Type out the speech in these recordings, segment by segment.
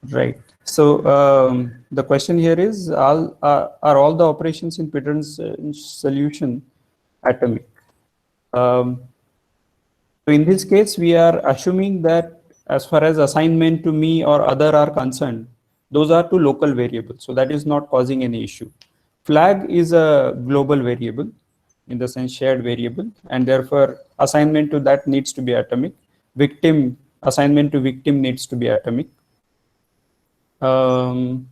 Right. So the question here is, are all the operations in Peterson's solution atomic? So in this case, we are assuming that as far as assignment to me or other are concerned, those are two local variables. So that is not causing any issue. Flag is a global variable, in the sense shared variable, and therefore assignment to that needs to be atomic. Victim, assignment to victim needs to be atomic. Um,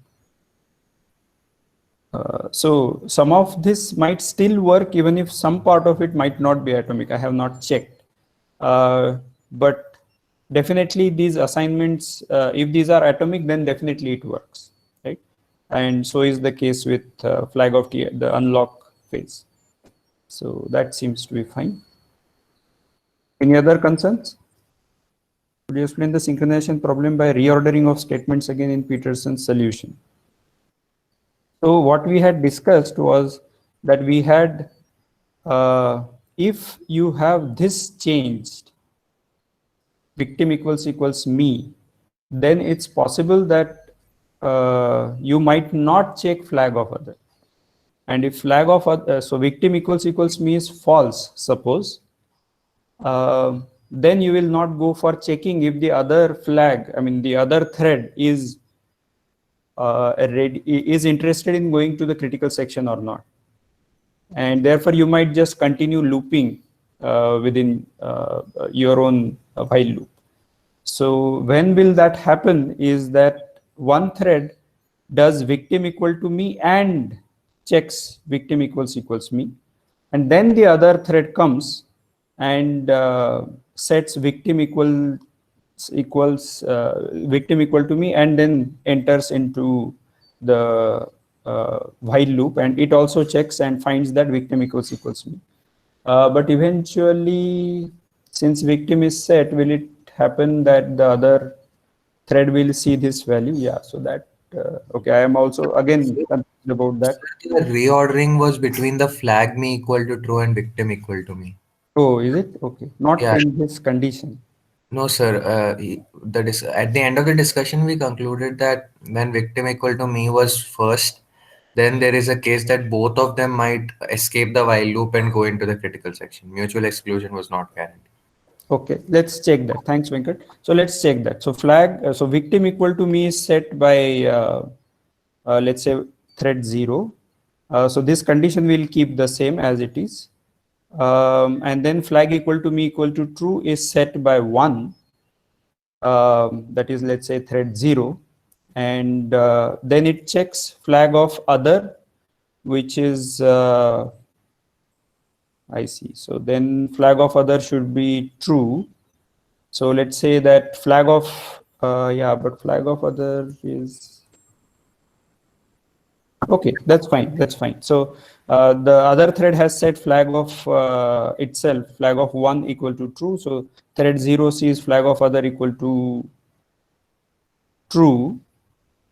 so some of this might still work even if some part of it might not be atomic. I have not checked. But definitely these assignments, if these are atomic, then definitely it works, right? And so is the case with flag of T, the unlock phase. So that seems to be fine. Any other concerns? Could you explain the synchronization problem by reordering of statements again in Peterson's solution? So what we had discussed was that we had, if you have this changed, victim equals me, then it's possible that you might not check flag of other. And if flag of other, so victim equals me is false, suppose, then you will not go for checking if the other flag, I mean the other thread is interested in going to the critical section or not. And therefore you might just continue looping within your own while loop. So when will that happen is that one thread does victim equal to me and checks victim equals me, and then the other thread comes and sets victim equals victim equal to me, and then enters into the while loop, and it also checks and finds that victim equals me. But eventually, since victim is set, will it happen that the other thread will see this value? Yeah, so that okay, I am also again confused about that. The reordering was between the flag me equal to true and victim equal to me. Oh, is it? Okay, not Yeah, in this condition. no, sir. At the end of the discussion, we concluded that when victim equal to me was first, then there is a case that both of them might escape the while loop and go into the critical section. Mutual exclusion was not guaranteed. Okay, let's check that. Thanks, Venkat. So let's check that. So flag, so victim equal to me is set by let's say thread 0. So this condition will keep the same as it is. And then flag equal to me equal to true is set by 1. That is, let's say thread 0. And then it checks flag of other, which is I see. So then flag of other should be true. So let's say that flag of yeah, but flag of other is okay. That's fine. That's fine. So the other thread has set flag of itself, flag of 1 equal to true. So thread 0 sees flag of other equal to true,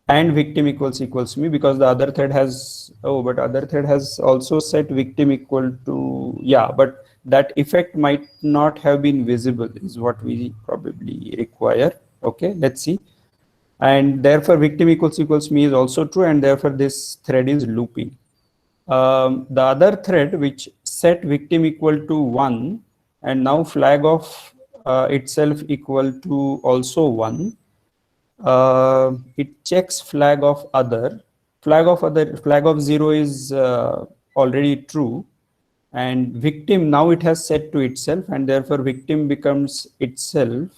and victim equals me, because the other thread has, oh, but other thread has also set victim equal to, yeah, but that effect might not have been visible is what we probably require. Okay, let's see. And therefore victim equals me is also true, and therefore this thread is looping. The other thread which set victim equal to 1 and now flag of itself equal to also 1, it checks flag of other. Flag of 0 is already true, and victim now it has set to itself, and therefore victim becomes itself.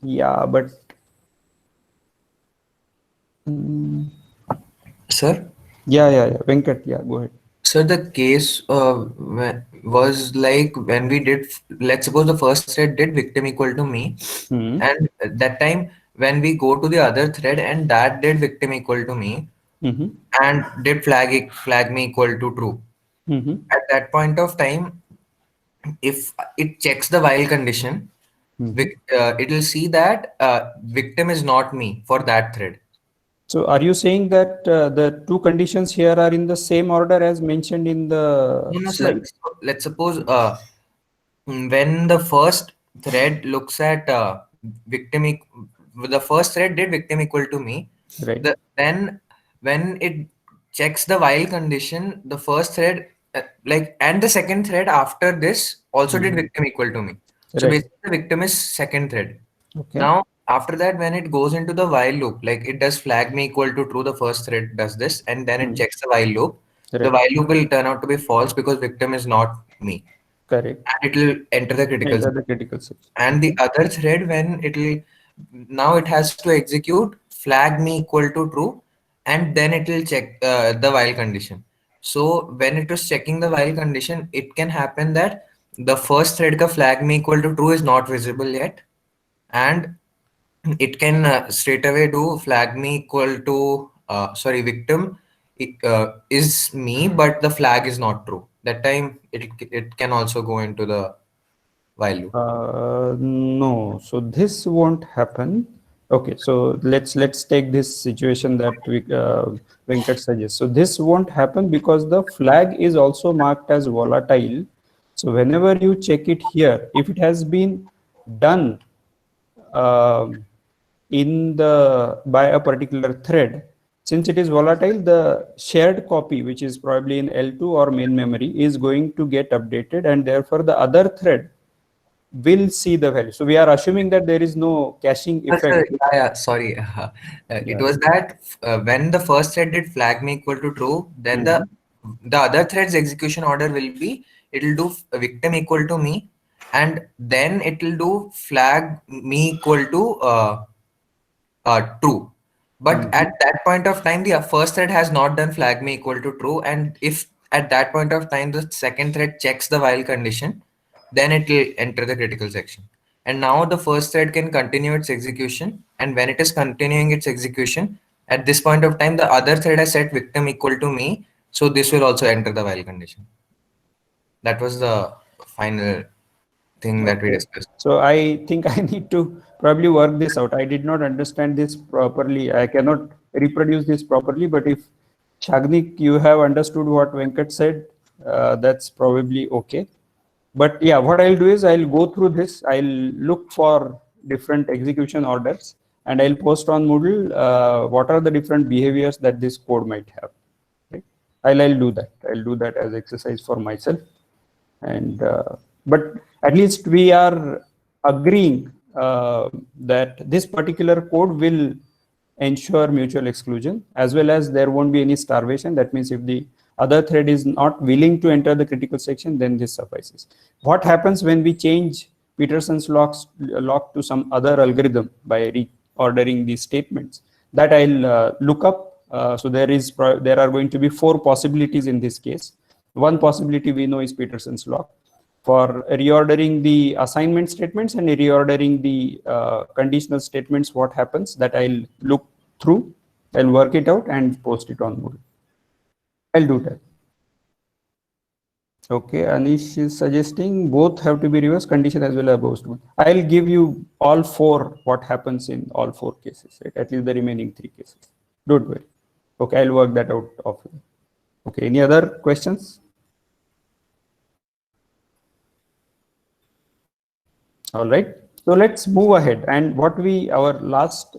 Yeah, but mm, Sir? yeah, Venkat, yeah, go ahead. So the case was like when we did, let's suppose the first thread did victim equal to me, Hmm. and at that time when we go to the other thread and that did victim equal to me Mm-hmm. and did flag me equal to true. Mm-hmm. At that point of time, if it checks the while condition, Mm-hmm. it will see that victim is not me for that thread. So are you saying that the two conditions here are in the same order as mentioned in the No, no, sir. slide? So let's suppose when the first thread looks at victim the first thread did victim equal to me. Right. Then when it checks the while condition, the first thread and the second thread after this also did victim equal to me. So Right. basically the victim is second thread. Okay. Now after that, when it goes into the while loop, like it does flag me equal to true, the first thread does this, and then it checks the while loop. The Right. while loop will turn out to be false because victim is not me, Correct. and it will enter the critical Enter section. the critical section. And the other thread, when it will now it has to execute flag me equal to true, and then it will check the while condition. So when it was checking the while condition, it can happen that the first thread ka flag me equal to true is not visible yet, and it can straight away do flag me equal to sorry, victim is me, but the flag is not true. That time it can also go into the while loop. No, so this won't happen. Okay, so let's take this situation that Venkat suggests. So this won't happen because the flag is also marked as volatile. So whenever you check it here, if it has been done um, in the by a particular thread, since it is volatile, the shared copy, which is probably in L2 or main memory, is going to get updated, and therefore the other thread will see the value. So we are assuming that there is no caching effect. Yeah, sorry. It Yeah. was that when the first thread did flag me equal to true, then Mhm. the other thread's execution order will be, it'll do victim equal to me, and then it'll do flag me equal to true. But Mhm. at that point of time, the first thread has not done flag me equal to true, and if at that point of time the second thread checks the while condition, then it will enter the critical section. And now the first thread can continue its execution, and when it is continuing its execution, at this point of time, the other thread has set victim equal to me, so this will also enter the while condition. That was the final thing that we Okay. discussed. So I think I need to probably work this out. I did not understand this properly. I cannot reproduce this properly, but if Shagnik, you have understood what Venkat said, that's probably okay. But yeah, what I'll do is I'll go through this. I'll look for different execution orders, and I'll post on Moodle what are the different behaviors that this code might have. Right? I'll do that. I'll do that as exercise for myself. And but at least we are agreeing that this particular code will ensure mutual exclusion, as well as there won't be any starvation. That means if the other thread is not willing to enter the critical section, then this suffices. What happens when we change Peterson's lock to some other algorithm by reordering these statements? That I'll look up. So there are going to be 4 possibilities in this case. One possibility we know is Peterson's lock for reordering the assignment statements and reordering the conditional statements. What happens, that I'll look through, I'll work it out and post it on Moodle. I'll do that. Okay, Anish is suggesting both have to be reverse condition as well as post. I'll give you all 4 what happens in all 4 cases, right? At least the remaining 3 cases. Don't worry. Okay, I'll work that out offline. Okay, any other questions? All right. So let's move ahead. And our last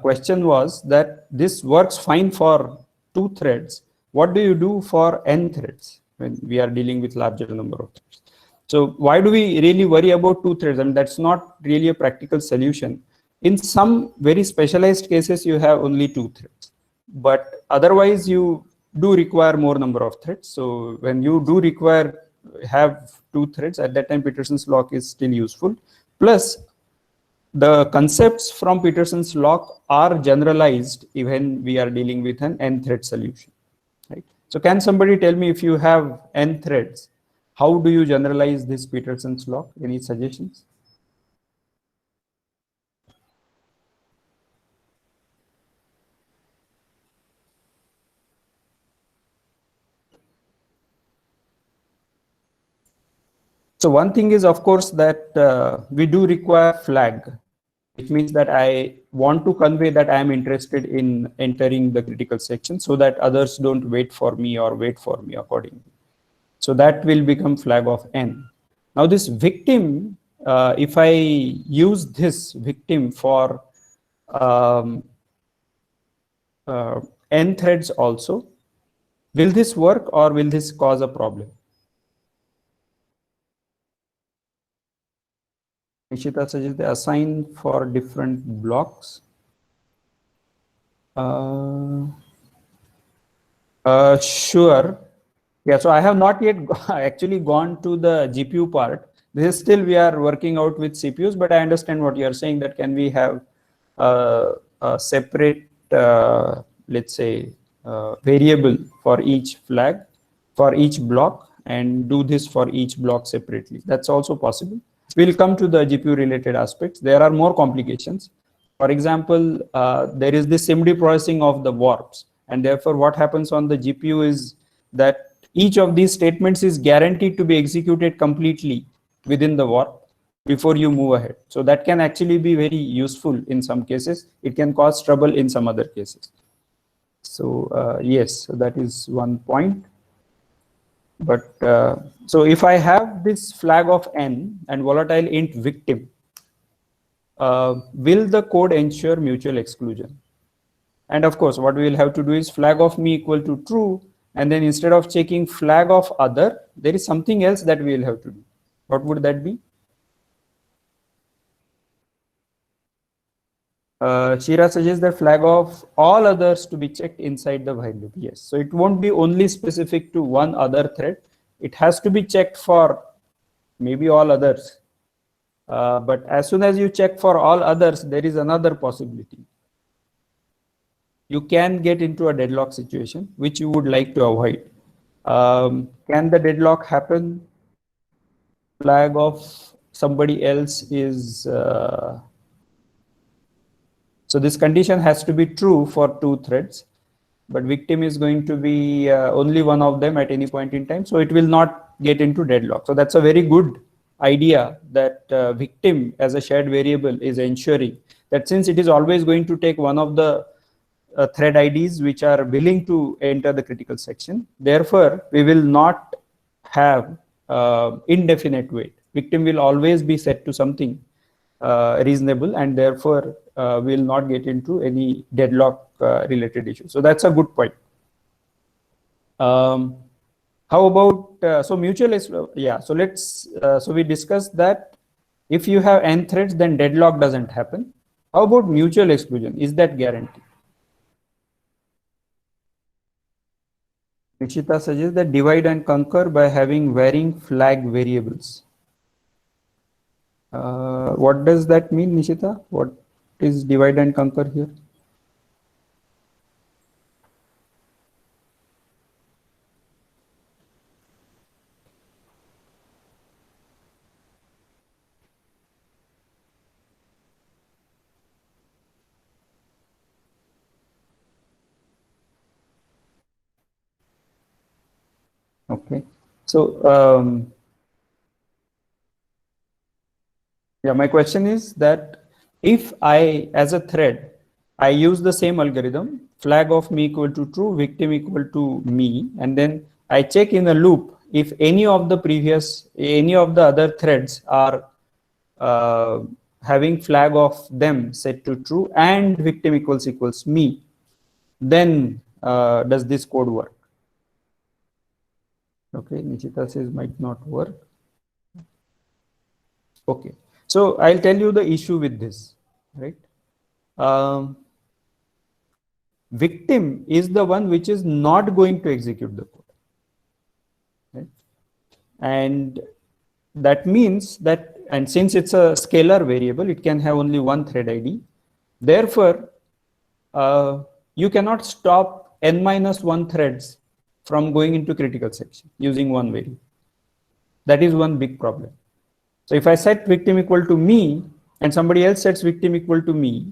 question was that this works fine for 2 threads. What do you do for n threads when we are dealing with larger number of threads? So why do we really worry about 2 threads? I mean, that's not really a practical solution. In some very specialized cases, you have only 2 threads, but otherwise you do require more number of threads. So when you do have 2 threads, at that time Peterson's lock is still useful. Plus, the concepts from Peterson's lock are generalized even we are dealing with an n thread solution, right? So can somebody tell me, if you have n threads, how do you generalize this Peterson's lock? Any suggestions? So one thing is, of course, that we do require flag, which means that I want to convey that I am interested in entering the critical section so that others don't wait for me or wait for me accordingly. So that will become flag of n. Now this victim if I use this victim for n threads also, will this work or will this cause a problem? Nishita suggests they assign for different blocks. Sure. Yeah, so I have not yet actually gone to the GPU part. This is still we are working out with CPUs, but I understand what you are saying, that can we have a separate, let's say, variable for each flag, for each block, and do this for each block separately. That's also possible. We'll come to the GPU related aspects. There are more complications. For example, there is this SIMD processing of the warps, and therefore what happens on the GPU is that each of these statements is guaranteed to be executed completely within the warp before you move ahead. So that can actually be very useful in some cases. It can cause trouble in some other cases. So yes, so that is one point. But so if I have this flag of n and volatile int victim, will the code ensure mutual exclusion? And of course, what we will have to do is flag of me equal to true, and then instead of checking flag of other, there is something else that we will have to do. What would that be? Shira suggests the flag of all others to be checked inside the while loop. Yes, so it won't be only specific to one other thread. It has to be checked for maybe all others. But as soon as you check for all others, there is another possibility. You can get into a deadlock situation, which you would like to avoid. Can the deadlock happen? Flag of somebody else is, so this condition has to be true for two threads, but victim is going to be only one of them at any point in time. So it will not get into deadlock. So that's a very good idea, that victim as a shared variable is ensuring that since it is always going to take one of the thread IDs which are willing to enter the critical section, therefore we will not have indefinite wait. Victim will always be set to something reasonable, and therefore we will not get into any deadlock related issues. So that's a good point. How about so mutual? Yeah. So let's. So we discussed that if you have n threads, then deadlock doesn't happen. How about mutual exclusion? Is that guaranteed? Nishita suggests that divide and conquer by having varying flag variables. What does that mean, Nishita? What is divide and conquer here? Okay. So yeah, my question is that if I, as a thread, I use the same algorithm, flag of me equal to true, victim equal to me, and then I check in a loop if any of the other threads are having flag of them set to true and victim equals me, then does this code work? Okay, Nishita says might not work. Okay. So I'll tell you the issue with this, right? Victim is the one which is not going to execute the code, right? And that means that, and since it's a scalar variable, it can have only one thread ID. Therefore, you cannot stop n-1 threads from going into critical section using one variable. That is one big problem. So if I set victim equal to me and somebody else sets victim equal to me,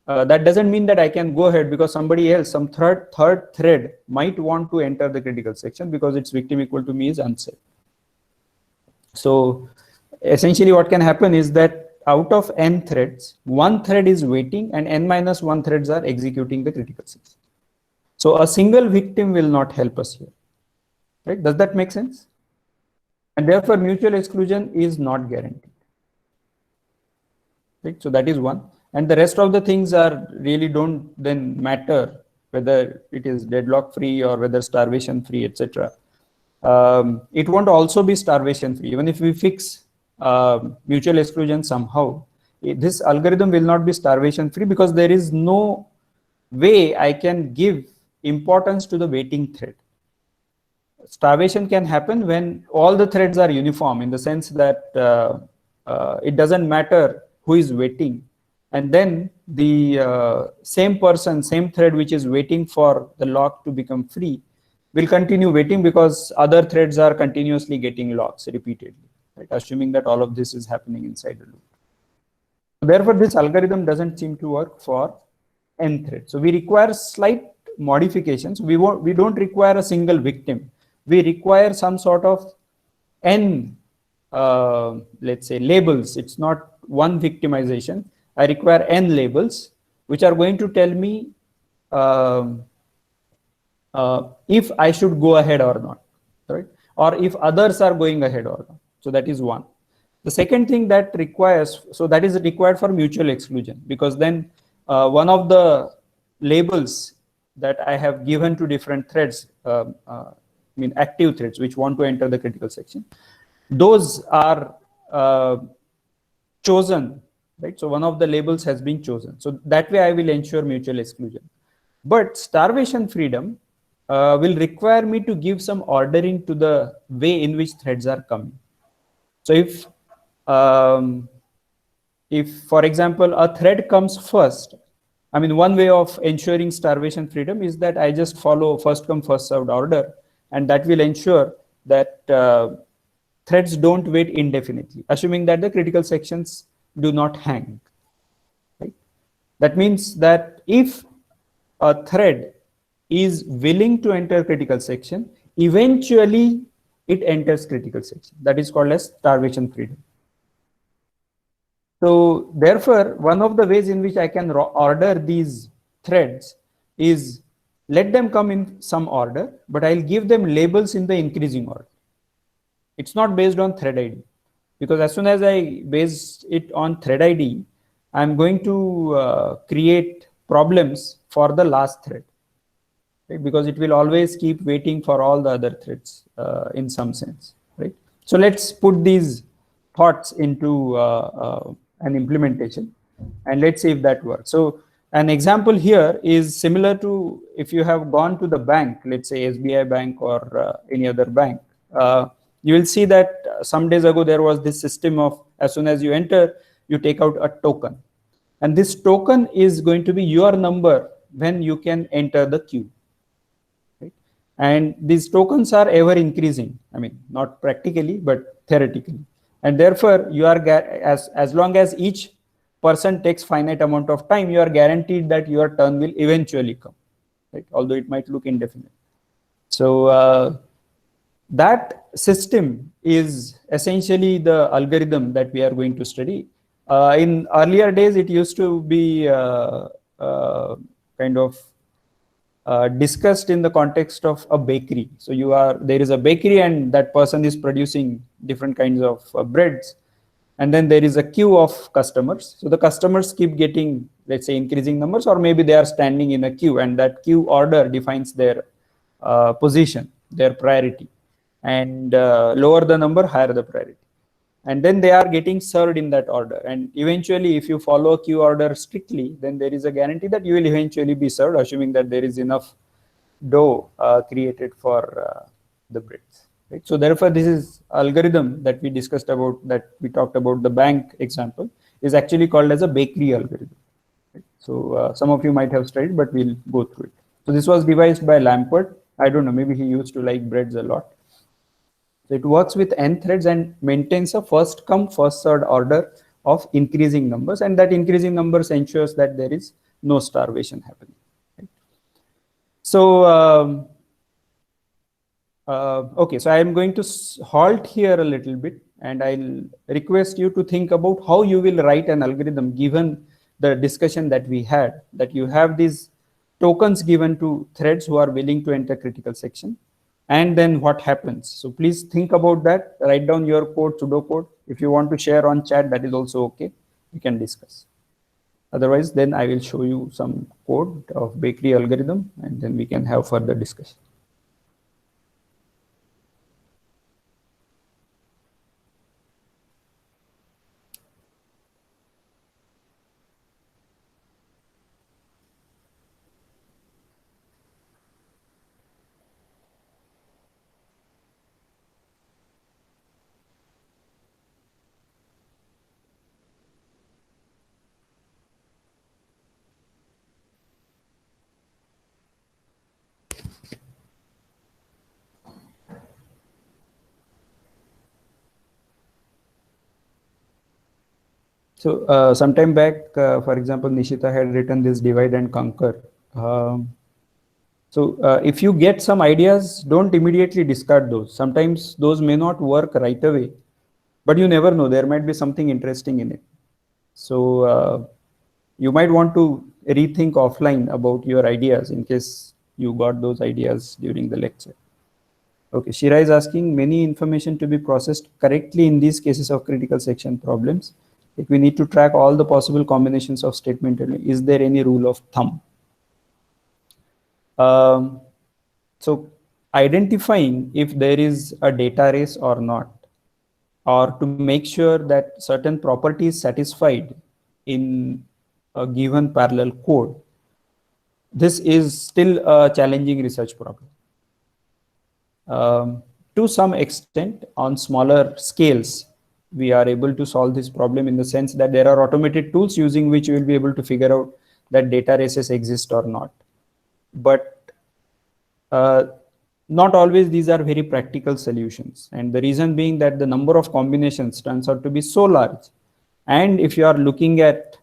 that doesn't mean that I can go ahead, because somebody else, some third thread might want to enter the critical section because its victim equal to me is unset. So essentially what can happen is that out of n threads, one thread is waiting and n-1 threads are executing the critical section. So a single victim will not help us here, right? Does that make sense? And therefore mutual exclusion is not guaranteed. right? So that is one. And the rest of the things are really don't then matter whether it is deadlock free or whether starvation free, etc. It won't also be starvation free. Even if we fix mutual exclusion somehow, this algorithm will not be starvation free because there is no way I can give importance to the waiting thread. Starvation can happen when all the threads are uniform, in the sense that it doesn't matter who is waiting, and then the same person, same thread which is waiting for the lock to become free will continue waiting because other threads are continuously getting locks repeatedly, right? Assuming that all of this is happening inside the loop. Therefore, this algorithm doesn't seem to work for n threads. So we require slight modifications. We don't require a single victim. We require some sort of n, let's say, labels. It's not one victimization. I require n labels, which are going to tell me if I should go ahead or not, right? Or if others are going ahead or not. So that is one. The second thing that requires, so that is required for mutual exclusion, because then one of the labels that I have given to different threads, I mean active threads which want to enter the critical section, those are chosen, right? So one of the labels has been chosen. So that way I will ensure mutual exclusion. But starvation freedom will require me to give some ordering to the way in which threads are coming. So if, for example, a thread comes first, I mean, one way of ensuring starvation freedom is that I just follow first come, first served order, and that will ensure that threads don't wait indefinitely, assuming that the critical sections do not hang, right? That means that if a thread is willing to enter critical section, eventually it enters critical section. That is called as starvation freedom. So therefore, one of the ways in which I can order these threads is let them come in some order, but I'll give them labels in the increasing order. It's not based on thread ID, because as soon as I base it on thread ID, I'm going to create problems for the last thread, right? Because it will always keep waiting for all the other threads in some sense, right? So let's put these thoughts into an implementation, and let's see if that works. So an example here is similar to if you have gone to the bank, let's say SBI Bank or any other bank. You will see that some days ago there was this system of, as soon as you enter, you take out a token, and this token is going to be your number when you can enter the queue, right? And these tokens are ever increasing. I mean, not practically, but theoretically. And therefore, you are as long as each person takes finite amount of time, you are guaranteed that your turn will eventually come, right? Although it might look indefinite. So that system is essentially the algorithm that we are going to study. In earlier days, it used to be kind of discussed in the context of a bakery. So there is a bakery and that person is producing different kinds of breads, and then there is a queue of customers. So the customers keep getting, let's say, increasing numbers, or maybe they are standing in a queue, and that queue order defines their position, their priority, and lower the number, higher the priority. And then they are getting served in that order. And eventually, if you follow a queue order strictly, then there is a guarantee that you will eventually be served, assuming that there is enough dough created for the breads, right? So therefore, this is algorithm that we discussed about, that we talked about, the bank example, is actually called as a bakery algorithm, right? So some of you might have studied, but we'll go through it. So this was devised by Lampert. I don't know, maybe he used to like breads a lot. So it works with n threads and maintains a first come, first served order of increasing numbers, and that increasing numbers ensures that there is no starvation happening, right? So okay, so I am going to halt here a little bit, and I'll request you to think about how you will write an algorithm given the discussion that we had, that you have these tokens given to threads who are willing to enter critical section, and then what happens. So please think about that, write down your code, pseudo code. If you want to share on chat, that is also okay. we can discuss. Otherwise, then I will show you some code of bakery algorithm, and then we can have further discussion. So sometime back, for example, Nishita had written this divide and conquer. So if you get some ideas, don't immediately discard those. Sometimes those may not work right away, but you never know. There might be something interesting in it. So you might want to rethink offline about your ideas in case you got those ideas during the lecture. Okay, Shira is asking many information to be processed correctly in these cases of critical section problems. Like we need to track all the possible combinations of statement. Is there any rule of thumb? So identifying if there is a data race or not, or to make sure that certain property is satisfied in a given parallel code, this is still a challenging research problem. To some extent, on smaller scales, we are able to solve this problem in the sense that there are automated tools using which you will be able to figure out that data races exist or not. But not always these are very practical solutions. And the reason being that the number of combinations turns out to be so large. And if you are looking at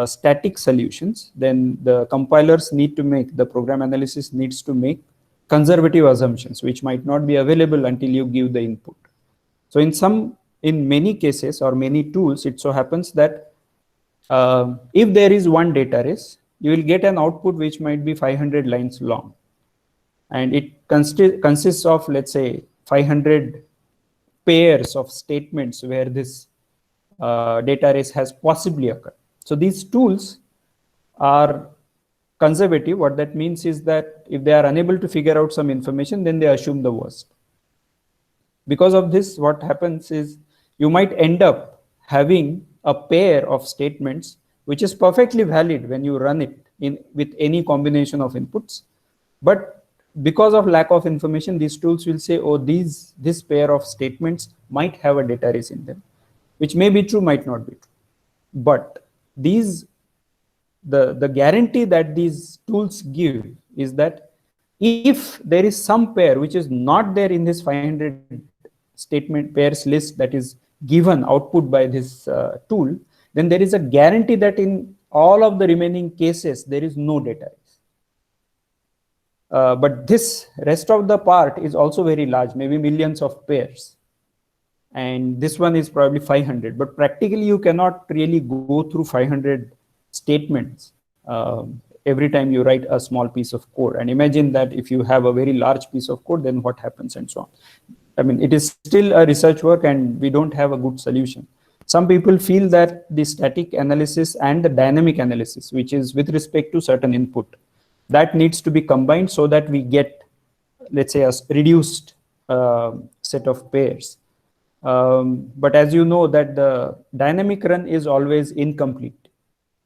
static solutions, then the compilers need to make, the program analysis needs to make conservative assumptions, which might not be available until you give the input. So in many cases or many tools, it so happens that if there is one data race, you will get an output which might be 500 lines long. And it consists of, let's say, 500 pairs of statements where this data race has possibly occurred. So these tools are conservative. What that means is that if they are unable to figure out some information, then they assume the worst. Because of this, what happens is you might end up having a pair of statements which is perfectly valid when you run it with any combination of inputs. But because of lack of information, these tools will say, oh, this pair of statements might have a data race in them, which may be true, might not be true. But the guarantee that these tools give is that if there is some pair which is not there in this 500 statement pairs list that is given output by this tool, then there is a guarantee that in all of the remaining cases, there is no data race. But this rest of the part is also very large, maybe millions of pairs. And this one is probably 500, but practically you cannot really go through 500 statements every time you write a small piece of code. And imagine that if you have a very large piece of code, then what happens and so on. I mean, it is still a research work and we don't have a good solution. Some people feel that the static analysis and the dynamic analysis, which is with respect to certain input, that needs to be combined so that we get, let's say, a reduced set of pairs. But as you know that the dynamic run is always incomplete,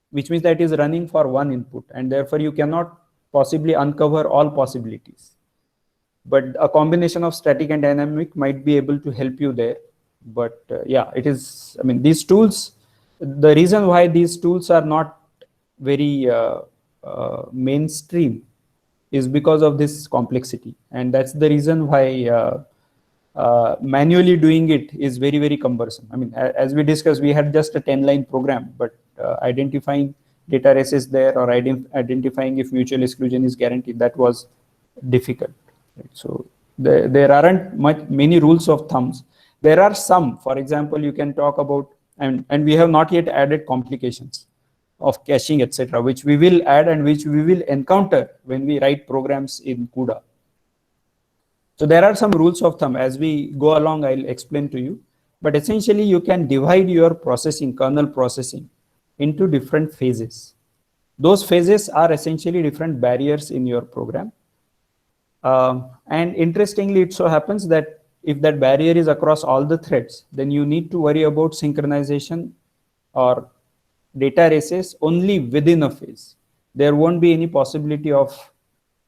which means that it is running for one input and therefore you cannot possibly uncover all possibilities. But a combination of static and dynamic might be able to help you there. But yeah, it is, I mean, these tools, the reason why these tools are not very mainstream is because of this complexity. And that's the reason why manually doing it is very, very cumbersome. I mean, as we discussed, we had just a 10-line program, but identifying data races there or identifying if mutual exclusion is guaranteed, that was difficult. Right? So there aren't many rules of thumbs. There are some, for example, you can talk about, and we have not yet added complications of caching, etc., which we will add and which we will encounter when we write programs in CUDA. So there are some rules of thumb. As we go along, I'll explain to you. but essentially you can divide your processing, kernel processing, into different phases. Those phases are essentially different barriers in your program. And interestingly, it so happens that if that barrier is across all the threads, then you need to worry about synchronization or data races only within a phase. There won't be any possibility of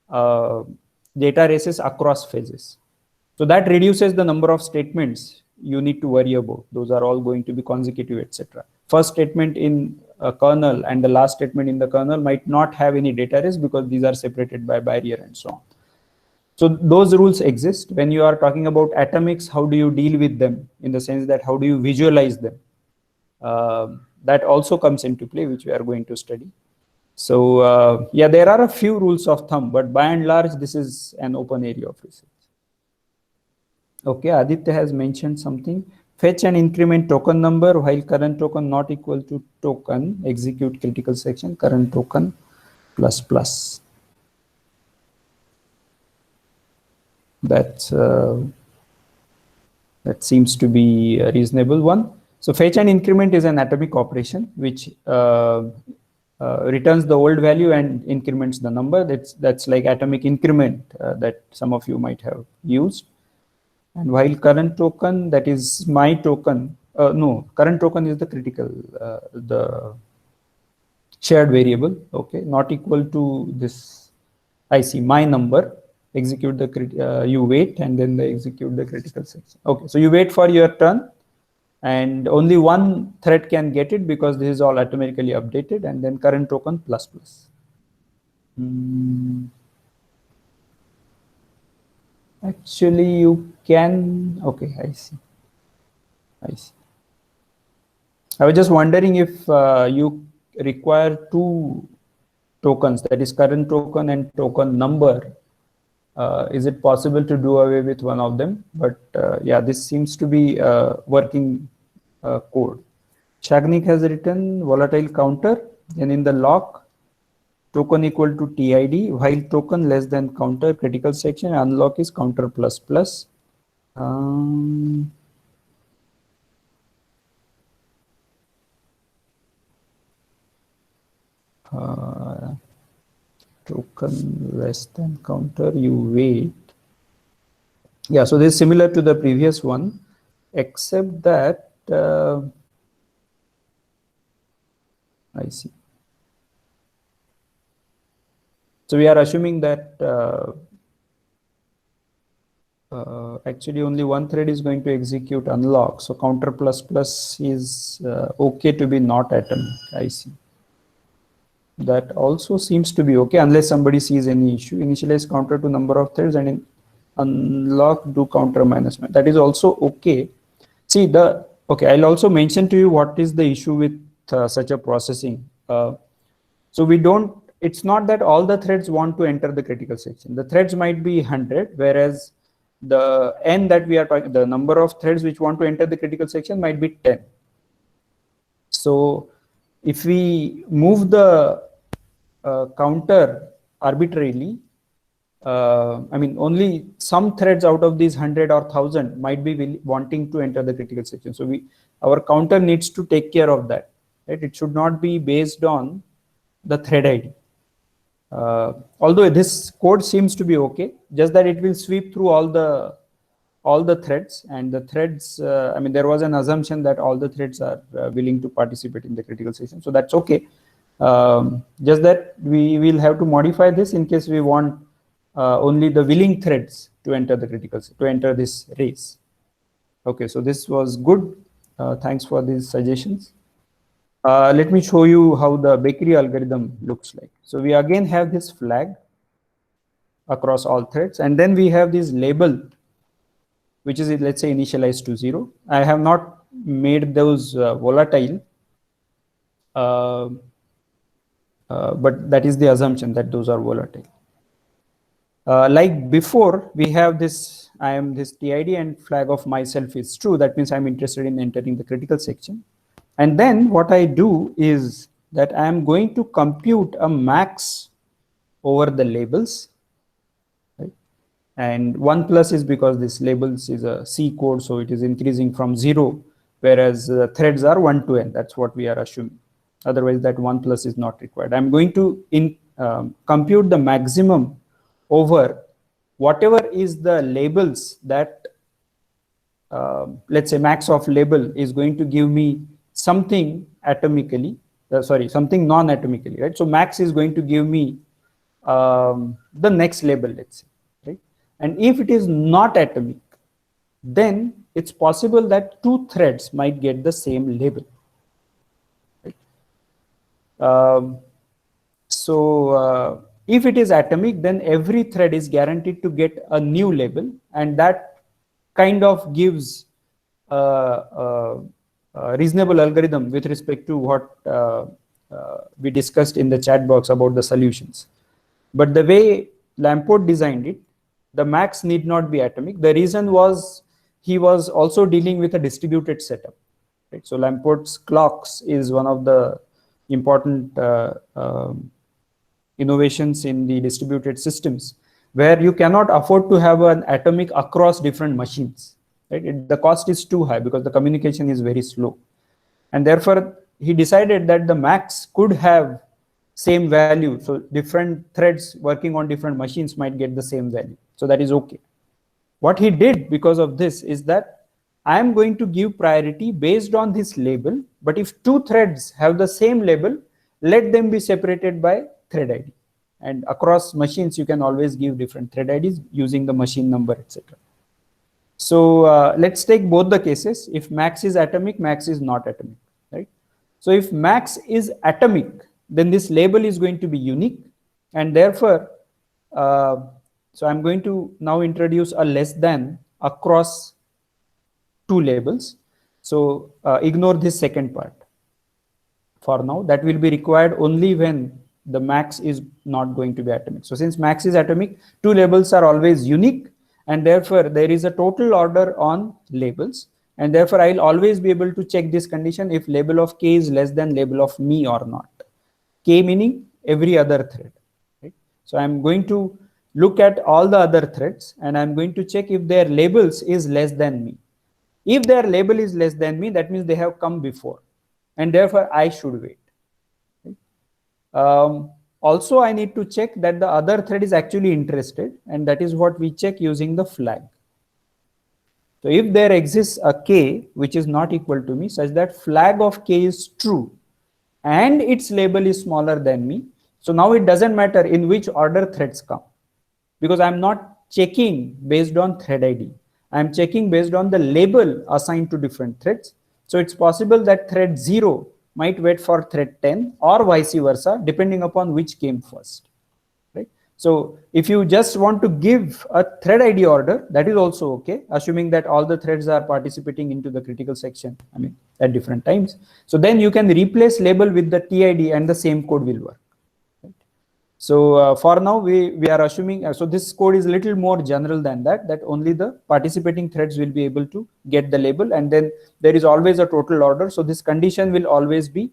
data races across phases. So that reduces the number of statements you need to worry about. Those are all going to be consecutive, etc. First statement in a kernel and the last statement in the kernel might not have any data race because these are separated by barrier and so on. So those rules exist. When you are talking about atomics, how do you deal with them, in the sense that how do you visualize them? That also comes into play, which we are going to study. So yeah, there are a few rules of thumb, but by and large, this is an open area of research. Okay, Aditya has mentioned something. Fetch and increment token number while current token not equal to token, execute critical section, current token plus plus. That seems to be a reasonable one. So fetch and increment is an atomic operation which returns the old value and increments the number. That's like atomic increment that some of you might have used. And while current token, that is my token. No, current token is the critical, the shared variable. Okay, not equal to this. I see my number. Execute the you wait and then they execute the critical section. Okay, so you wait for your turn, and only one thread can get it because this is all atomically updated, and then current token plus plus. Actually, you can. Okay, I see. I was just wondering if you require two tokens, that is current token and token number. Is it possible to do away with one of them? But yeah, this seems to be working code. Shagnik has written volatile counter, and in the lock, token equal to TID, while token less than counter, critical section, unlock is counter plus plus. Token less than counter, you wait. Yeah, so this is similar to the previous one, except that I see. So we are assuming that actually only one thread is going to execute unlock. So counter plus plus is okay to be not atomic. I see. That also seems to be okay unless somebody sees any issue. Initialize counter to number of threads and in unlock do counter minus -1. That is also okay. See okay, I'll also mention to you what is the issue with such a processing. So we don't, it's not that all the threads want to enter the critical section. The threads might be 100, whereas the n that we are talking, the number of threads which want to enter the critical section might be 10. So if we move the counter arbitrarily, I mean, only some threads out of these 100 or 1000 might be wanting to enter the critical section. So our counter needs to take care of that, right? It should not be based on the thread ID. Although this code seems to be okay, just that it will sweep through all the threads, and the threads, I mean, there was an assumption that all the threads are willing to participate in the critical section. So that's okay. Just that we will have to modify this in case we want only the willing threads to enter the critical, to enter this race. Okay, so this was good. Thanks for these suggestions. Let me show you how the bakery algorithm looks like. So we again have this flag across all threads, and then we have this label, which is, let's say, initialized to 0. I have not made those volatile, but that is the assumption that those are volatile. Like before, we have this, I am this TID and flag of myself is true. That means I'm interested in entering the critical section. And then what I do is that I am going to compute a max over the labels, right? And 1 plus is because this labels is a C code, so it is increasing from 0, whereas threads are 1 to n. That's what we are assuming. Otherwise, that 1 plus is not required. I'm going to compute the maximum over whatever is the labels that, let's say max of label is going to give me something atomically, something non-atomically, right? So max is going to give me the next label, let's say, right? And if it is not atomic, then it's possible that 2 threads might get the same label. Right? If it is atomic, then every thread is guaranteed to get a new label, and that kind of gives a reasonable algorithm with respect to what we discussed in the chat box about the solutions. But the way Lamport designed it, the max need not be atomic. The reason was he was also dealing with a distributed setup. Right? So Lamport's clocks is one of the important innovations in the distributed systems, where you cannot afford to have an atomic across different machines. Right? The cost is too high because the communication is very slow. And therefore, he decided that the max could have same value. So different threads working on different machines might get the same value. So that is okay. What he did because of this is that I am going to give priority based on this label, but if 2 threads have the same label, let them be separated by thread ID. And across machines, you can always give different thread IDs using the machine number, etc. So let's take both the cases. If max is atomic, max is not atomic, right? So if max is atomic, then this label is going to be unique, and therefore, so I'm going to now introduce a less than across 2 labels. So ignore this second part for now. That will be required only when the max is not going to be atomic. So since max is atomic, 2 labels are always unique, and therefore there is a total order on labels, and therefore I'll always be able to check this condition if label of K is less than label of me or not. K meaning every other thread. Right? So I'm going to look at all the other threads, and I'm going to check if their labels is less than me. If their label is less than me, that means they have come before, and therefore I should wait. Also, I need to check that the other thread is actually interested, and that is what we check using the flag. So if there exists a K which is not equal to me, such that flag of K is true and its label is smaller than me, so now it doesn't matter in which order threads come, because I'm not checking based on thread ID. I'm checking based on the label assigned to different threads. So it's possible that thread 0 might wait for thread 10 or vice versa, depending upon which came first. Right? So if you just want to give a thread ID order, that is also okay, assuming that all the threads are participating into the critical section, I mean, at different times. So then you can replace label with the TID and the same code will work. So for now, we are assuming, so this code is a little more general than that, that only the participating threads will be able to get the label, and then there is always a total order. So this condition will always be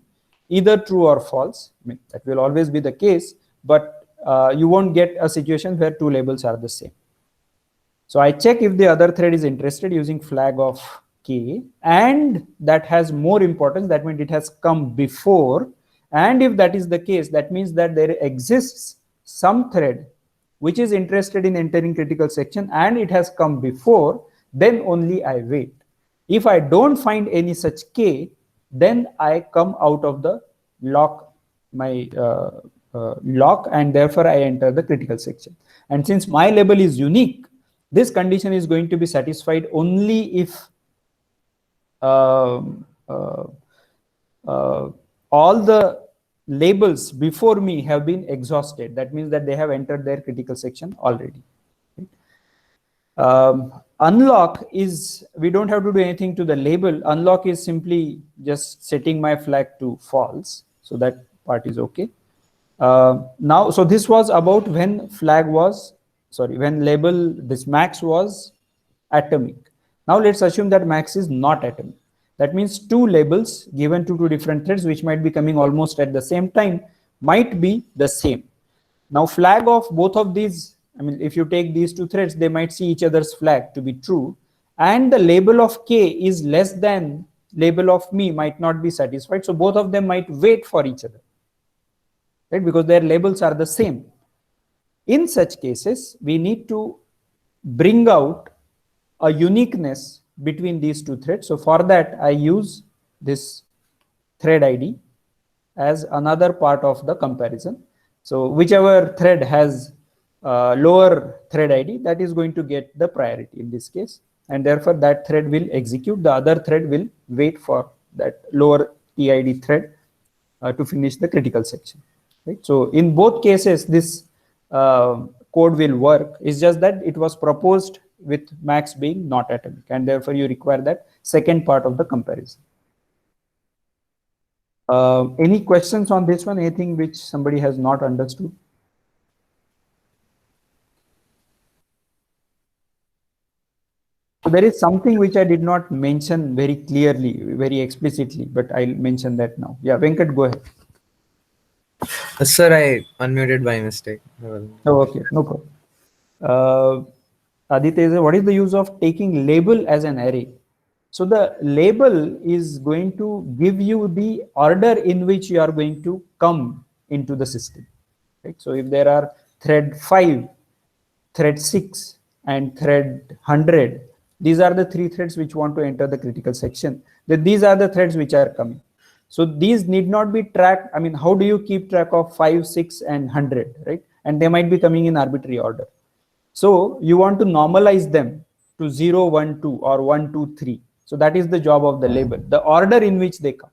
either true or false. I mean, that will always be the case, but you won't get a situation where 2 labels are the same. So I check if the other thread is interested using flag of K, and that has more importance. That means it has come before. And if that is the case, that means that there exists some thread which is interested in entering critical section and it has come before, then only I wait. If I don't find any such K, then I come out of the lock, my lock, and therefore I enter the critical section. And since my label is unique, this condition is going to be satisfied only if all the labels before me have been exhausted. That means that they have entered their critical section already. Unlock is, we don't have to do anything to the label. Unlock is simply just setting my flag to false. So that part is okay. Now, so this was about when flag was, sorry, when label, this max was atomic. Now let's assume that max is not atomic. That means 2 labels given to 2 different threads, which might be coming almost at the same time, might be the same. Now flag of both of these I mean, if you take these two threads, they might see each other's flag to be true, and the label of K is less than label of me might not be satisfied. So both of them might wait for each other, right? Because their labels are the same. In such cases, we need to bring out a uniqueness between these two threads. So for that, I use this thread ID as another part of the comparison. So whichever thread has lower thread ID, that is going to get the priority in this case. And therefore that thread will execute, the other thread will wait for that lower TID thread to finish the critical section. Right? So in both cases, this code will work. It's just that it was proposed with max being not atomic, and therefore you require that second part of the comparison. Any questions on this one? Anything which somebody has not understood? So there is something which I did not mention very clearly, very explicitly, but I'll mention that now. Yeah, Venkat, go ahead. Sir, I unmuted by mistake. Oh, okay, no problem. Aditya, what is the use of taking label as an array? So the label is going to give you the order in which you are going to come into the system. Right? So if there are thread 5, thread 6, and thread 100, these are the 3 threads which want to enter the critical section. These are the threads which are coming. So these need not be tracked. I mean, how do you keep track of 5, 6, and 100, right? And they might be coming in arbitrary order. So you want to normalize them to 0, 1, 2, or 1, 2, 3. So that is the job of the label, the order in which they come.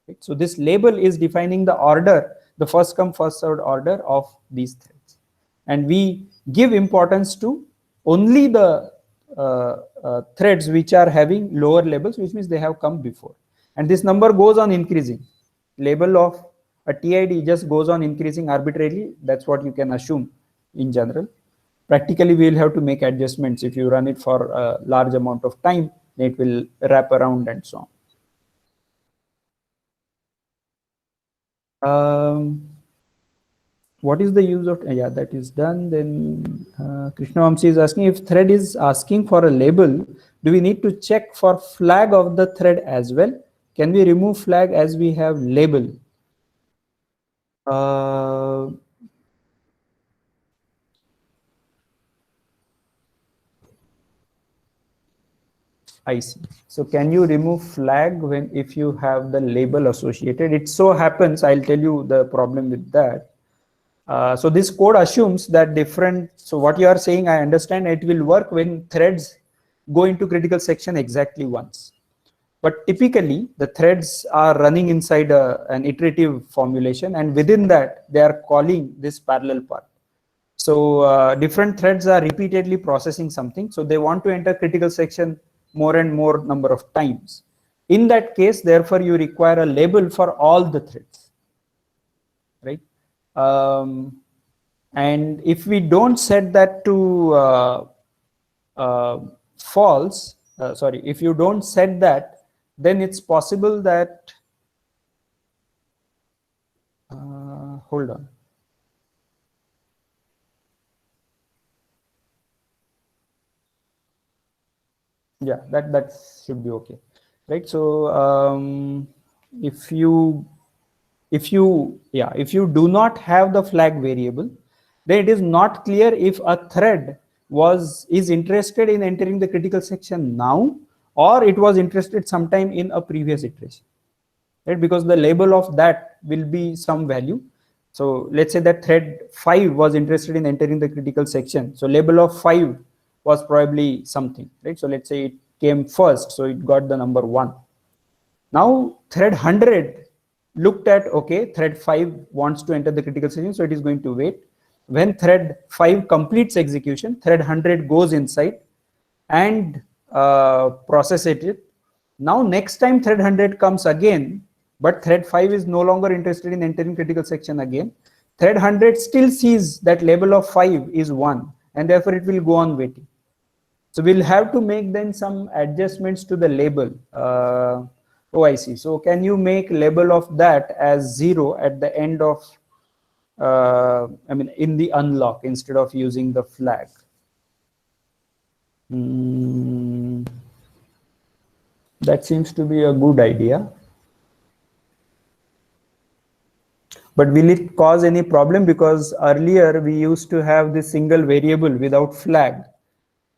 Right? So this label is defining the order, the first come, first served order of these threads. And we give importance to only the threads which are having lower labels, which means they have come before. And this number goes on increasing. Label of a TID just goes on increasing arbitrarily. That's what you can assume in general. Practically, we will have to make adjustments. If you run it for a large amount of time, it will wrap around and so on. What is the use of, yeah, that is done. Then Krishna Vamsi is asking, if thread is asking for a label, do we need to check for flag of the thread as well? Can we remove flag as we have label? I see. So can you remove flag if you have the label associated? It so happens, I'll tell you the problem with that. So this code assumes that so what you are saying, I understand it will work when threads go into critical section exactly once. But typically the threads are running inside an iterative formulation, and within that they are calling this parallel path. So different threads are repeatedly processing something. So they want to enter critical section more and more number of times. In that case, therefore, you require a label for all the threads, right? And if we don't set that to false, if you don't set that, then it's possible that, hold on. Yeah, that should be okay, right? So if you do not have the flag variable, then it is not clear if a thread is interested in entering the critical section now, or it was interested sometime in a previous iteration, right? Because the label of that will be some value. So let's say that thread 5 was interested in entering the critical section. So label of 5 was probably something, right? So let's say it came first, so it got the number 1. Now thread 100 looked at, okay, thread 5 wants to enter the critical section, so it is going to wait. When thread 5 completes execution, thread 100 goes inside and process it. Now next time thread 100 comes again, but thread 5 is no longer interested in entering critical section again. Thread 100 still sees that label of 5 is 1, and therefore it will go on waiting. So we'll have to make then some adjustments to the label. Oh, I see. So can you make label of that as 0 at the end of I mean, in the unlock instead of using the flag. That seems to be a good idea. But will it cause any problem? Because earlier we used to have this single variable without flag,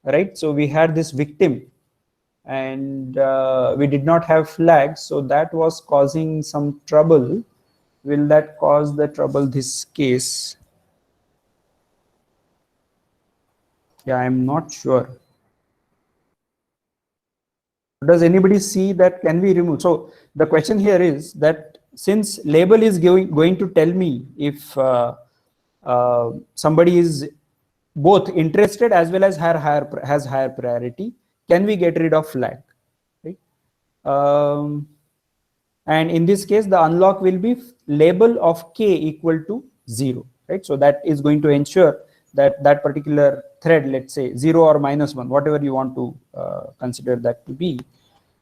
right? So we had this victim and we did not have flags, so that was causing some trouble. Will that cause the trouble this case? Yeah, I'm not sure. Does anybody see that? Can we remove? So the question here is that since label is going to tell me if somebody is both interested as well as has higher priority, can we get rid of flag? Right? And in this case, the unlock will be label of k equal to 0. Right? So that is going to ensure that that particular thread, let's say 0 or -1, whatever you want to consider that to be,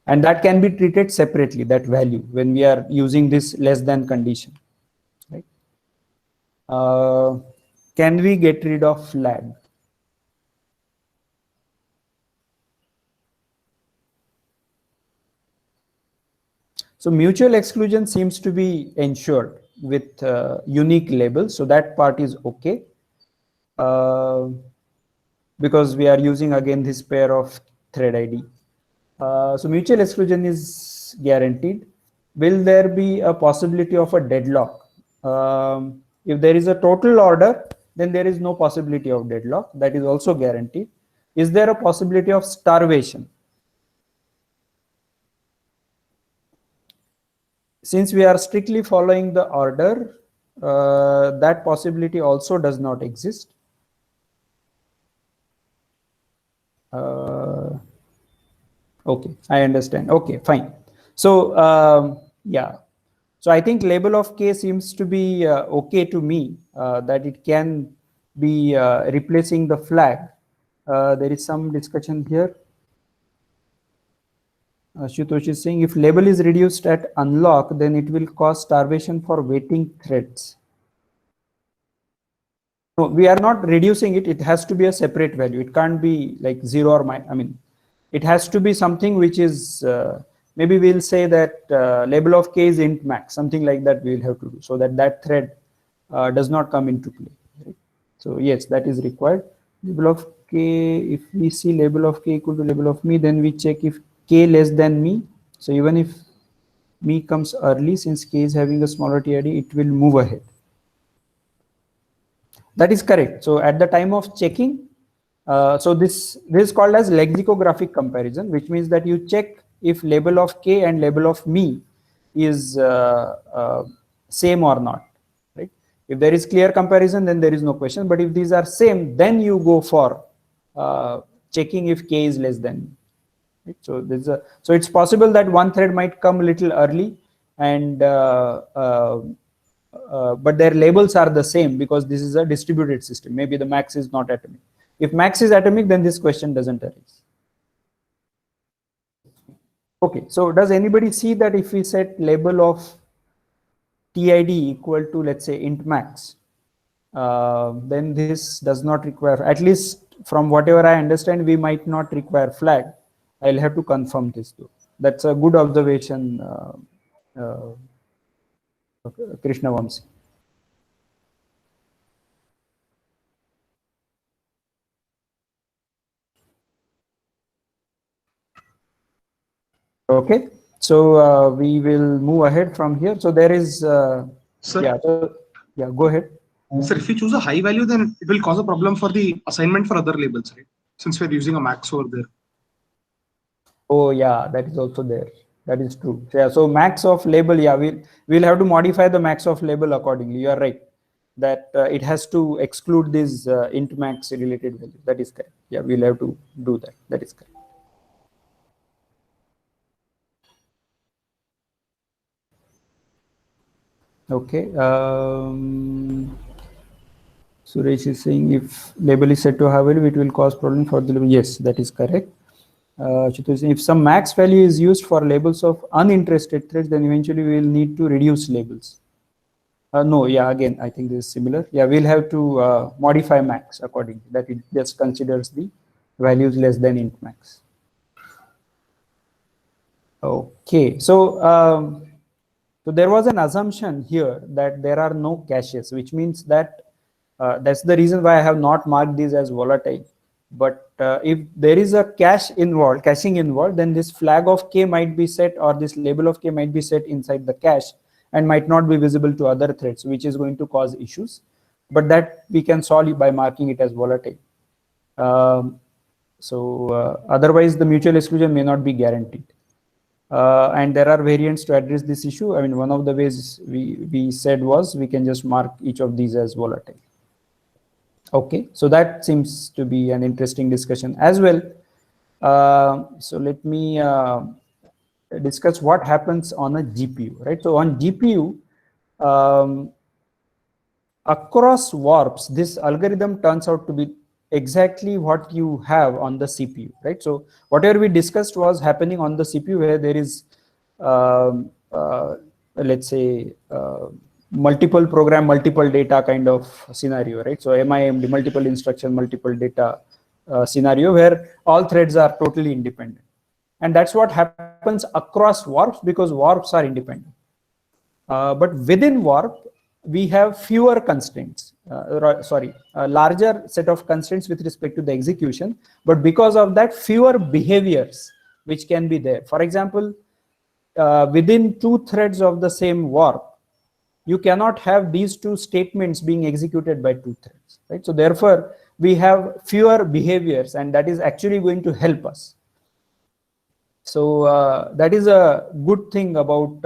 and that can be treated separately, that value, when we are using this less than condition. Right? Can we get rid of flag? So mutual exclusion seems to be ensured with unique labels, so that part is okay. Because we are using again this pair of thread ID. So mutual exclusion is guaranteed. Will there be a possibility of a deadlock? If there is a total order, then there is no possibility of deadlock. That is also guaranteed. Is there a possibility of starvation? Since we are strictly following the order, that possibility also does not exist. Okay, I understand. Okay, fine. So yeah, so I think label of k seems to be okay to me, that it can be replacing the flag. There is some discussion here. Ashutosh is saying if label is reduced at unlock, then it will cause starvation for waiting threads. No, we are not reducing it. It has to be a separate value. It can't be like 0 or I mean, it has to be something which is maybe we'll say that label of k is int max, something like that we will have to do, so that that thread does not come into play. Right? So yes, that is required. Label of k, if we see label of k equal to label of me, then we check if k less than me. So even if me comes early, since k is having a smaller TID, it will move ahead. That is correct. So at the time of checking, so this is called as lexicographic comparison, which means that you check if label of k and label of me is same or not. Right? If there is clear comparison, then there is no question. But if these are same, then you go for checking if k is less than me. Right? So there's a, so it's possible that one thread might come a little early, and but their labels are the same because this is a distributed system. Maybe the max is not atomic. If max is atomic, then this question doesn't arise. Okay, so does anybody see that if we set label of TID equal to, let's say, int max, then this does not require, at least from whatever I understand, we might not require flag. I'll have to confirm this though. That's a good observation, Krishna Vamsi. Okay, so we will move ahead from here. So there is, Sir, yeah, so, yeah, go ahead. sir, if we choose a high value, then it will cause a problem for the assignment for other labels, right? Since we're using a max over there. Oh yeah, that is also there. That is true. Yeah, so max of label, yeah, we'll have to modify the max of label accordingly. You are right that it has to exclude this int max related value. That is correct. Yeah, we'll have to do that. That is correct. Okay. Suresh is saying if label is set to high value, it will cause problem for the label. Yes, that is correct. If some max value is used for labels of uninterested threads, then eventually we will need to reduce labels. No, yeah, again, I think this is similar. Yeah, we'll have to modify max accordingly, that it just considers the values less than int max. Okay, so there was an assumption here that there are no caches, which means that that's the reason why I have not marked these as volatile. But if there is a caching involved, then this flag of k might be set, or this label of k might be set inside the cache and might not be visible to other threads, which is going to cause issues. But that we can solve by marking it as volatile. Otherwise, the mutual exclusion may not be guaranteed. And there are variants to address this issue. I mean, one of the ways we said was we can just mark each of these as volatile. Okay, so that seems to be an interesting discussion as well. So let me discuss what happens on a GPU, right? So on GPU, across warps, this algorithm turns out to be exactly what you have on the CPU, right? So whatever we discussed was happening on the CPU, where there is, let's say, multiple program, multiple data kind of scenario, right? So MIMD, multiple instruction, multiple data scenario, where all threads are totally independent. And that's what happens across warps, because warps are independent. But within warp, we have fewer constraints, a larger set of constraints with respect to the execution, but because of that, fewer behaviors which can be there. For example, within two threads of the same warp, you cannot have these two statements being executed by two threads, right? So therefore, we have fewer behaviors, and that is actually going to help us. So that is a good thing about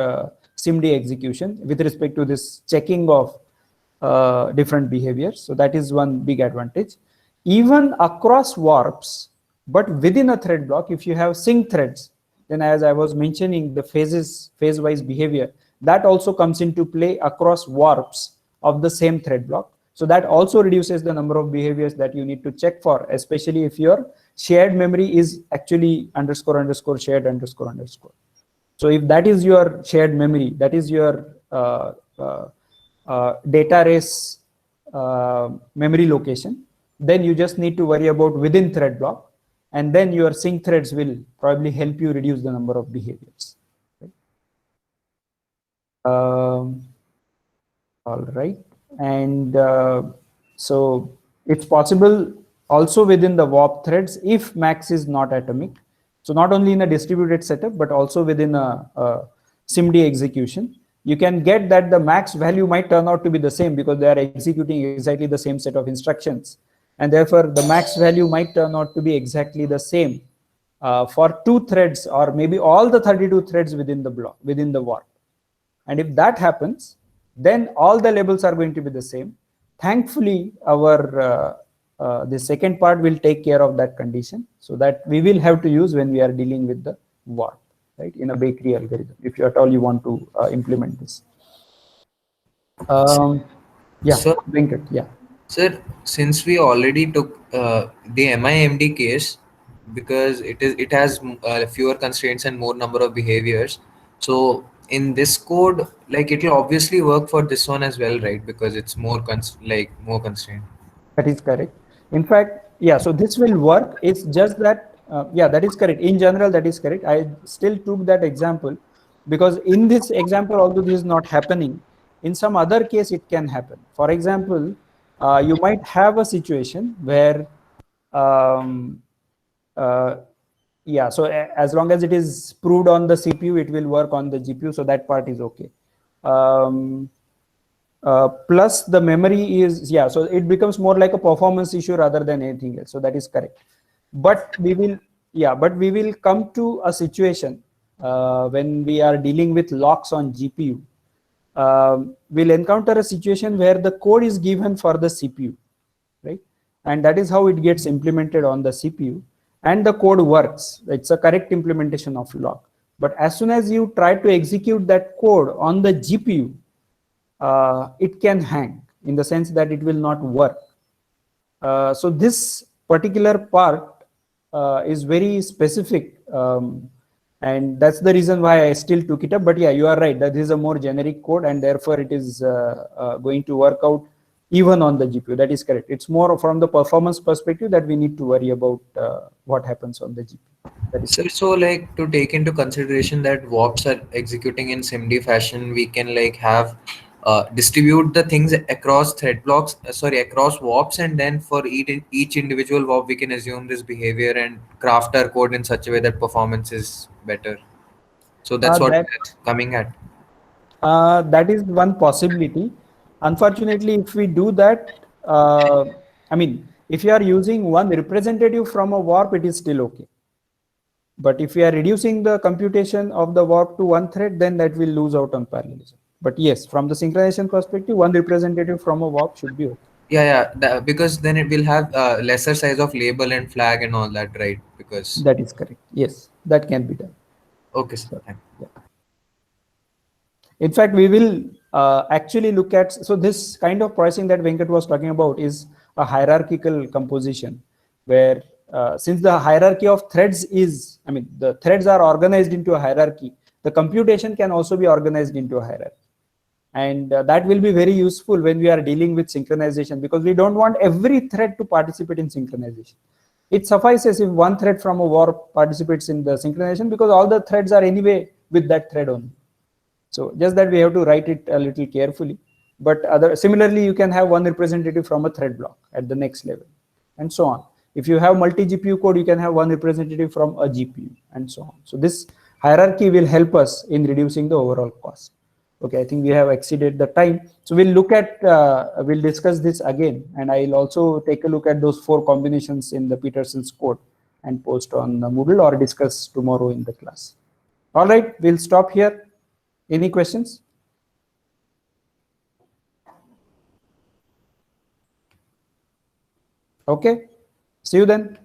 SIMD execution with respect to this checking of different behaviors. So that is one big advantage. Even across warps, but within a thread block, if you have sync threads, then as I was mentioning, the phase-wise behavior, that also comes into play across warps of the same thread block. So that also reduces the number of behaviors that you need to check for, especially if your shared memory is actually _ shared __. So if that is your shared memory, that is your data race memory location, then you just need to worry about within thread block, and then your sync threads will probably help you reduce the number of behaviors. All right, and so it's possible also within the warp threads if max is not atomic. So not only in a distributed setup, but also within a SIMD execution, you can get that the max value might turn out to be the same because they are executing exactly the same set of instructions. And therefore, the max value might turn out to be exactly the same for two threads, or maybe all the 32 threads within the block, within the warp. And if that happens, then all the labels are going to be the same. Thankfully, our the second part will take care of that condition, so that we will have to use when we are dealing with the warp, right, in a bakery algorithm, if you at all you want to implement this. Yeah, So, Venkat, yeah. sir, since we already took the MIMD case, because it has fewer constraints and more number of behaviors, so in this code, like, it will obviously work for this one as well, right? Because it's more more constrained. That is correct. In fact, yeah, so this will work. It's just that, yeah, that is correct. In general, that is correct. I still took that example because in this example, although this is not happening, in some other case, it can happen. For example, you might have a situation where, yeah, so as long as it is proved on the CPU, it will work on the GPU. So that part is okay. Plus the memory is, yeah, so it becomes more like a performance issue rather than anything else. So that is correct. But we will, yeah, but we will come to a situation when we are dealing with locks on GPU. We'll encounter a situation where the code is given for the CPU, right? And that is how it gets implemented on the CPU. And the code works. It's a correct implementation of lock. But as soon as you try to execute that code on the GPU, it can hang, in the sense that it will not work. So this particular part is very specific And that's the reason why I still took it up. But yeah, you are right. That is a more generic code, and therefore it is going to work out even on the GPU. That is correct. It's more from the performance perspective that we need to worry about what happens on the GPU. That is correct. So like to take into consideration that WAPs are executing in SIMD fashion, we can like have distribute the things across thread blocks, across WAPs, and then for each individual WAP, we can assume this behavior and craft our code in such a way that performance is better. So that's what That we're coming at. that is one possibility. Unfortunately, if we do that, I mean, if you are using one representative from a warp, it is still okay. But if we are reducing the computation of the warp to one thread, then that will lose out on parallelism. But yes, from the synchronization perspective, one representative from a warp should be okay. Because then it will have lesser size of label and flag and all that, right? Because That is correct. Yes, that can be done. okay, sir. Thank you. Yeah. In fact, we will actually look at, so this kind of pricing that Venkat was talking about is a hierarchical composition where since the hierarchy of threads is, I mean, the threads are organized into a hierarchy, the computation can also be organized into a hierarchy. And that will be very useful when we are dealing with synchronization, because we don't want every thread to participate in synchronization. It suffices if one thread from a warp participates in the synchronization, because all the threads are anyway with that thread only. So just that we have to write it a little carefully. But similarly, you can have one representative from a thread block at the next level, and so on. If you have multi-GPU code, you can have one representative from a GPU, and so on. So this hierarchy will help us in reducing the overall cost. Okay, I think we have exceeded the time. So we'll look at, we'll discuss this again, and I'll also take a look at those 4 combinations in the Peterson's code and post on Moodle or discuss tomorrow in the class. All right, we'll stop here. Any questions? Okay, see you then.